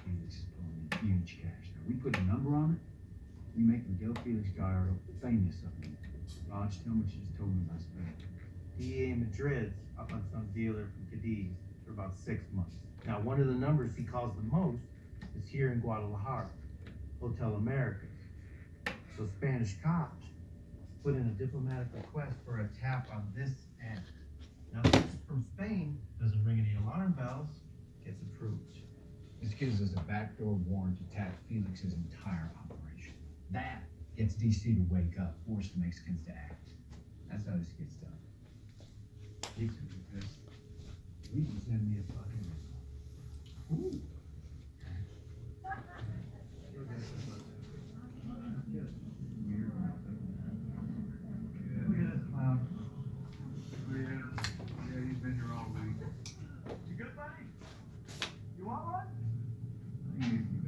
Felix is pulling in huge cash. Now, we put a number on it, we make Miguel Felix Gallardo famous up in Raj, tell me what you just told me about Spain. DEA in Madrid's up on some dealer from Cadiz for about 6 months. Now, one of the numbers he calls the most is here in Guadalajara, Hotel America. So Spanish cops put in a diplomatic request for a tap on this end. Now, this from Spain doesn't ring any alarm bells, gets approved. This gives us a backdoor warrant to tap Felix's entire operation. That gets DC to wake up, force the Mexicans to act. That's how this gets done. These are because we can send me a fucking result. Ooh.